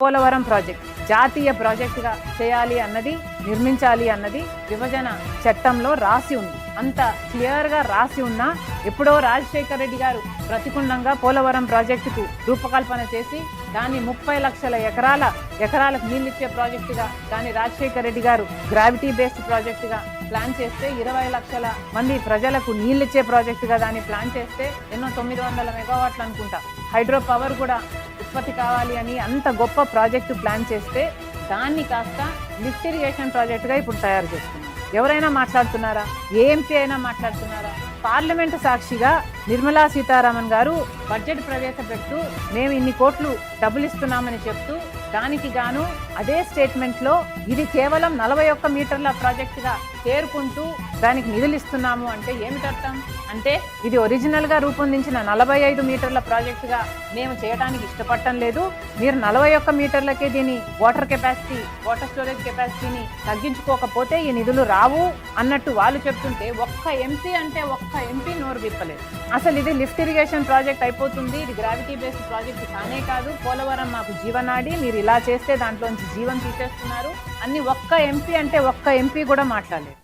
Polavaram project జాతీయ ప్రాజెక్టుగా చేయాలి అన్నది, నిర్మించాలి అన్నది విభజన చట్టంలో రాసి ఉంది. అంత క్లియర్గా రాసి ఉన్నా ఎప్పుడో రాజశేఖర రెడ్డి గారు ప్రతికూలంగా పోలవరం ప్రాజెక్టుకు రూపకల్పన చేసి దాన్ని 30 లక్షల ఎకరాలకు నీళ్ళిచ్చే ప్రాజెక్టుగా దాన్ని రాజశేఖర రెడ్డి గారు గ్రావిటీ బేస్డ్ ప్రాజెక్టుగా ప్లాన్ చేస్తే 20 లక్షల మంది ప్రజలకు నీళ్ళిచ్చే ప్రాజెక్టుగా దాన్ని ప్లాన్ చేస్తే ఎన్నో 900 మెగావాట్లు అనుకుంటా హైడ్రో పవర్ కూడా ఉత్పత్తి కావాలి అని అంత గొప్ప ప్రాజెక్టు ప్లాన్ చేస్తే దాన్ని కాస్త లిఫ్ట్ ఇరిగేషన్ ప్రాజెక్టుగా ఇప్పుడు తయారు చేస్తున్నారు. ఎవరైనా మాట్లాడుతున్నారా? ఏఎంపీ అయినా మాట్లాడుతున్నారా? పార్లమెంటు సాక్షిగా నిర్మలా సీతారామన్ గారు బడ్జెట్ ప్రవేశపెడుతూ మేము ఇన్ని కోట్లు డబ్బులు ఇస్తున్నామని చెప్తూ దానికి గాను అదే స్టేట్మెంట్లో ఇది కేవలం 41 మీటర్ల ప్రాజెక్టుగా చేరుకుంటూ దానికి నిధులు ఇస్తున్నాము అంటే ఏమిటర్థం? అంటే ఇది ఒరిజినల్గా రూపొందించిన 45 మీటర్ల ప్రాజెక్టుగా మేము చేయడానికి ఇష్టపడటం లేదు, మీరు 41 మీటర్లకే దీని వాటర్ స్టోరేజ్ కెపాసిటీని తగ్గించుకోకపోతే ఈ నిధులు రావు అన్నట్టు వాళ్ళు చెప్తుంటే ఒక్క ఎంపీ నోరు విప్పలేదు. అసలు ఇది లిఫ్ట్ ఇరిగేషన్ ప్రాజెక్ట్ అయిపోతుంది, ఇది గ్రావిటీ బేస్డ్ ప్రాజెక్ట్ కానే కాదు, పోలవరం మాకు జీవనాడి, మీరు ఇలా చేస్తే దాంట్లోంచి జీవం తీసేస్తున్నారు అన్ని ఒక్క ఎంపీ కూడా మాట్లాడలేదు.